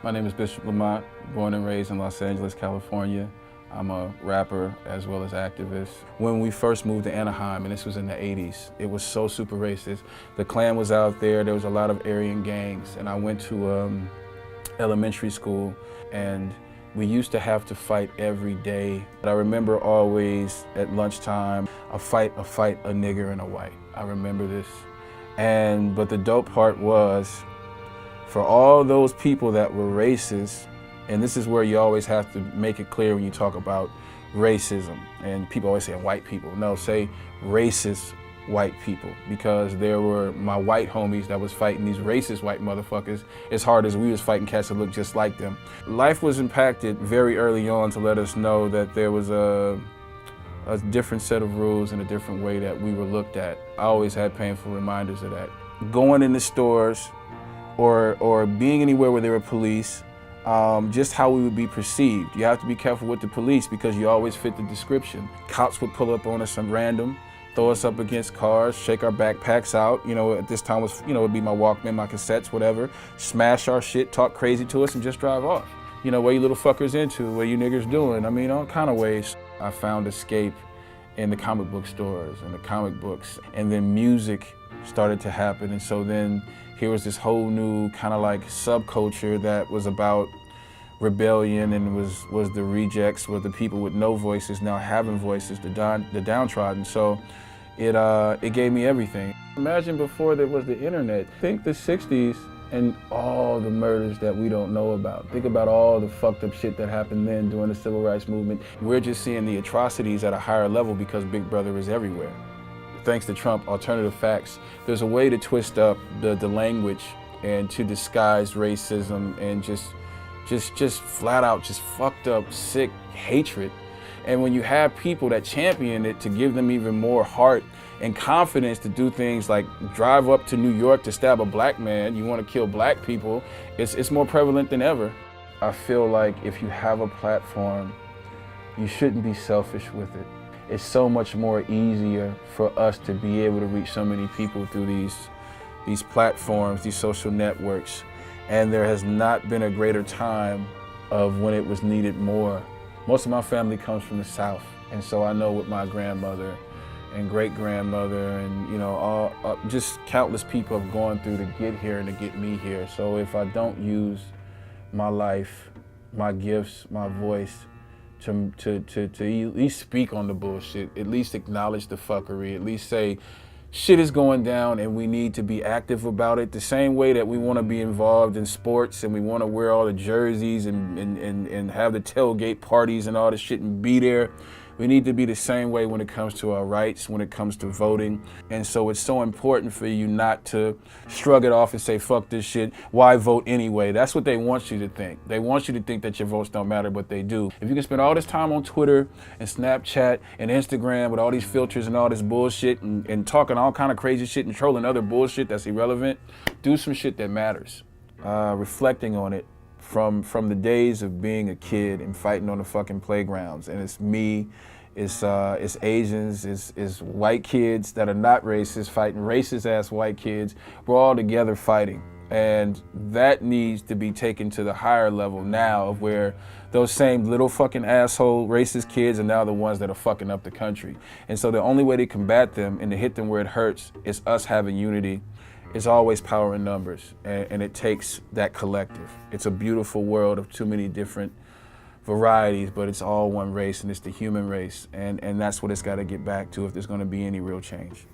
My name is Bishop Lamont, born and raised in Los Angeles, California. I'm a rapper as well as activist. When we first moved to Anaheim, and this was in the 80s, it was so super racist. The Klan was out there was a lot of Aryan gangs, and I went to elementary school, and we used to have to fight every day. But I remember always at lunchtime, a fight, a nigger and a white. I remember this. But the dope part was, for all those people that were racist, and this is where you always have to make it clear when you talk about racism, and people always say white people. No, say racist white people, because there were my white homies that was fighting these racist white motherfuckers as hard as we was fighting cats that looked just like them. Life was impacted very early on to let us know that there was a different set of rules and a different way that we were looked at. I always had painful reminders of that. Going in the stores or being anywhere where there were police, just how we would be perceived. You have to be careful with the police because you always fit the description. Cops would pull up on us some random, throw us up against cars, shake our backpacks out. You know, at this time was, it'd be my Walkman, my cassettes, whatever. Smash our shit, talk crazy to us, and just drive off. You know, where you little fuckers into, what you niggers doing? I mean, all kind of ways. I found escape in the comic book stores and the comic books, and then music started to happen, and so then here was this whole new kind of like subculture that was about rebellion, and was the rejects, was the people with no voices now having voices, the downtrodden. So it gave me everything. Imagine before there was the internet. Think the 60s and all the murders that we don't know about. Think about all the fucked up shit that happened then during the civil rights movement. We're just seeing the atrocities at a higher level because Big Brother is everywhere. Thanks to Trump, alternative facts, there's a way to twist up the language and to disguise racism and just flat out just fucked up, sick hatred. And when you have people that champion it to give them even more heart and confidence to do things like drive up to New York to stab a black man, you want to kill black people, it's more prevalent than ever. I feel like if you have a platform, you shouldn't be selfish with it. It's so much more easier for us to be able to reach so many people through these platforms, these social networks. And there has not been a greater time of when it was needed more. Most of my family comes from the South, and so I know with my grandmother and great-grandmother and just countless people have gone through to get here and to get me here. So if I don't use my life, my gifts, my voice, to at least speak on the bullshit, at least acknowledge the fuckery, at least say shit is going down and we need to be active about it. The same way that we want to be involved in sports and we want to wear all the jerseys and have the tailgate parties and all this shit and be there. We need to be the same way when it comes to our rights, when it comes to voting. And so it's so important for you not to shrug it off and say, fuck this shit, why vote anyway? That's what they want you to think. They want you to think that your votes don't matter, but they do. If you can spend all this time on Twitter and Snapchat and Instagram with all these filters and all this bullshit and talking all kind of crazy shit and trolling other bullshit that's irrelevant, do some shit that matters. Reflecting on it, from the days of being a kid and fighting on the fucking playgrounds, and it's me, it's Asians, it's white kids that are not racist fighting racist ass white kids. We're all together fighting, and that needs to be taken to the higher level now, of where those same little fucking asshole racist kids are now the ones that are fucking up the country. And so the only way to combat them and to hit them where it hurts is us having unity. It's always power in numbers, and it takes that collective. It's a beautiful world of too many different varieties, but it's all one race, and it's the human race, and that's what it's got to get back to if there's going to be any real change.